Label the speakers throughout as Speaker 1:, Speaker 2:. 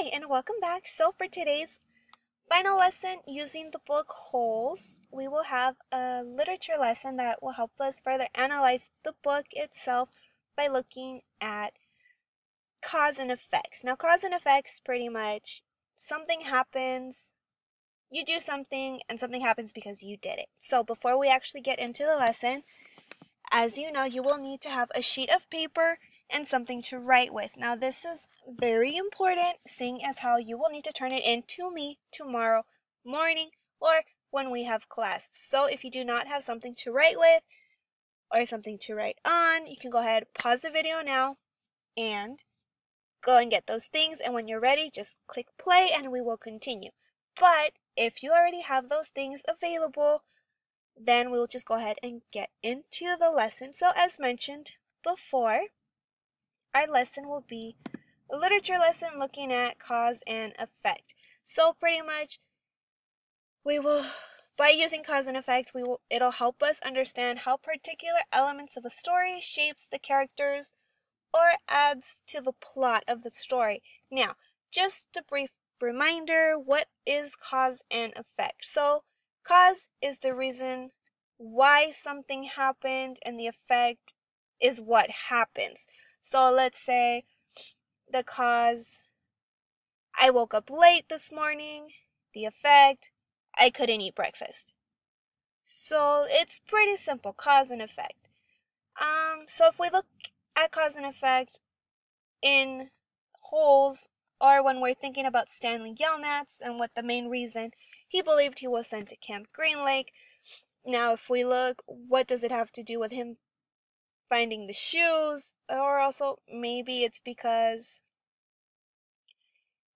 Speaker 1: Hi, and welcome back. So for today's final lesson using the book Holes, we will have a literature lesson that will help us further analyze the book itself by looking at cause and effects. Now, cause and effects pretty much something happens, you do something, and something happens because you did it. So before we actually get into the lesson, as you know, you will need to have a sheet of paper and something to write with. Now, this is very important, seeing as how you will need to turn it in to me tomorrow morning or when we have class. So if you do not have something to write with or something to write on, you can go ahead, pause the video now, and go and get those things. And when you're ready, just click play and we will continue. But if you already have those things available, then we'll just go ahead and get into the lesson. So as mentioned before, our lesson will be a literature lesson looking at cause and effect. So pretty much we will, by using cause and effect, it'll help us understand how particular elements of a story shapes the characters or adds to the plot of the story. Now, just a brief reminder, what is cause and effect? So cause is the reason why something happened, and the effect is what happens. So let's say the cause, I woke up late this morning. The effect, I couldn't eat breakfast. So it's pretty simple, cause and effect. So if we look at cause and effect in Holes, or when we're thinking about Stanley Yelnats and what the main reason he believed he was sent to Camp Green Lake. Now, if we look, what does it have to do with him finding the shoes? Or also, maybe it's because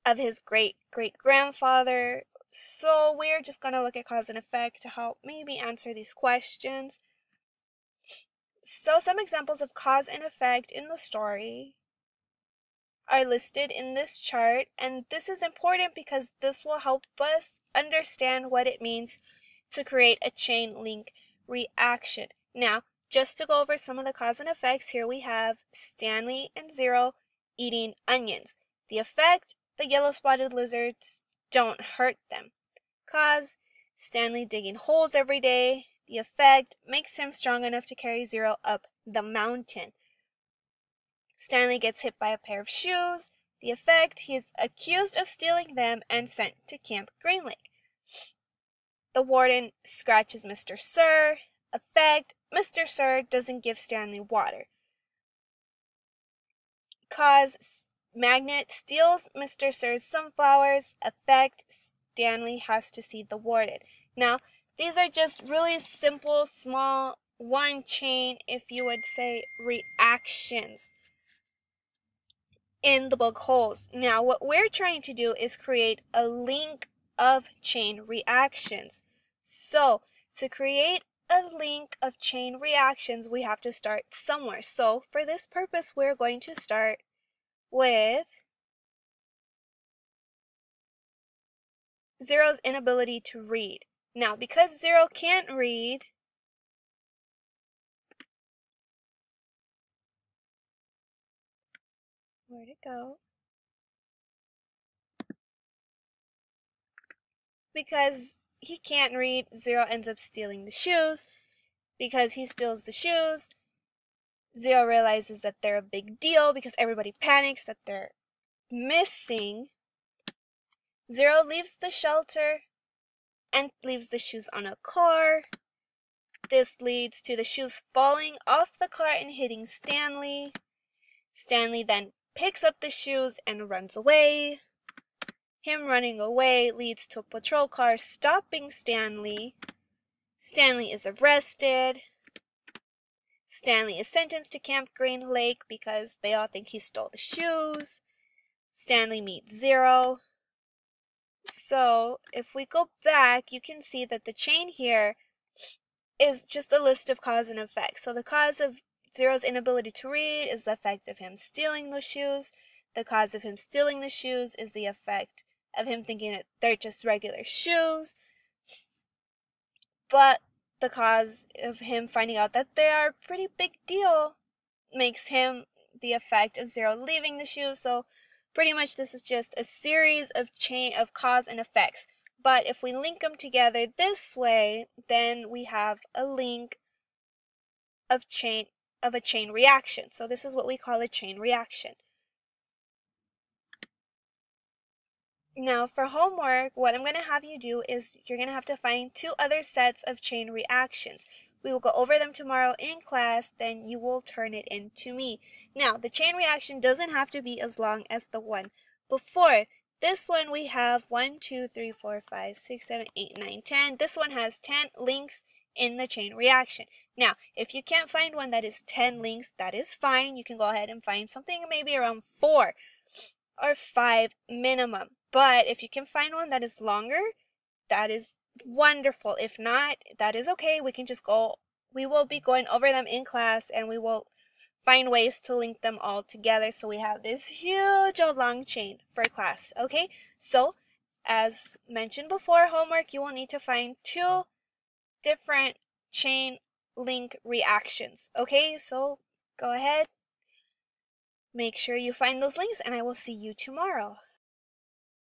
Speaker 1: of his great-great-grandfather. So we're just going to look at cause and effect to help maybe answer these questions. So some examples of cause and effect in the story are listed in this chart, and this is important because this will help us understand what it means to create a chain link reaction. Now, just to go over some of the cause and effects, here we have Stanley and Zero eating onions. The effect, the yellow-spotted lizards don't hurt them. Cause, Stanley digging holes every day. The effect makes him strong enough to carry Zero up the mountain. Stanley gets hit by a pair of shoes. The effect, he is accused of stealing them and sent to Camp Green Lake. The warden scratches Mr. Sir. Effect, Mr. Sir doesn't give Stanley water. Cause, Magnet steals Mr. Sir's sunflowers. Effect, Stanley has to see the warden. Now, these are just really simple, small, one chain, if you would say, reactions in the book Holes. Now, what we're trying to do is create a link of chain reactions. So, to create a link of chain reactions, we have to start somewhere. So, for this purpose, we're going to start with Zero's inability to read. Now, because Zero can't read, where'd it go? Because he can't read, Zero ends up stealing the shoes. Because he steals the shoes, Zero realizes that they're a big deal because everybody panics that they're missing. Zero leaves the shelter and leaves the shoes on a car. This leads to the shoes falling off the car and hitting Stanley. Stanley then picks up the shoes and runs away. Him running away leads to a patrol car stopping Stanley. Stanley is arrested. Stanley is sentenced to Camp Green Lake because they all think he stole the shoes. Stanley meets Zero. So, if we go back, you can see that the chain here is just a list of cause and effect. So the cause of Zero's inability to read is the effect of him stealing those shoes. The cause of him stealing the shoes is the effect of him thinking that they're just regular shoes. But the cause of him finding out that they are a pretty big deal makes him the effect of Zero leaving the shoes. So Pretty much this is just a series of chain of cause and effects. But if we link them together this way, then we have a link of a chain reaction. So this is what we call a chain reaction. Now for homework, what I'm going to have you do is you're going to have to find 2 other sets of chain reactions. We will go over them tomorrow in class, then you will turn it in to me. Now, the chain reaction doesn't have to be as long as the one before. This one we have 1, 2, 3, 4, 5, 6, 7, 8, 9, 10. This one has 10 links in the chain reaction. Now, if you can't find one that is 10 links, that is fine. You can go ahead and find something maybe around 4 or 5 minimum. But if you can find one that is longer, that is wonderful. If not, that is okay. We will be going over them in class, and we will find ways to link them all together so we have this huge old long chain for class. Okay, so as mentioned before, homework, you will need to find 2 different chain link reactions. Okay, so go ahead, make sure you find those links, and I will see you tomorrow.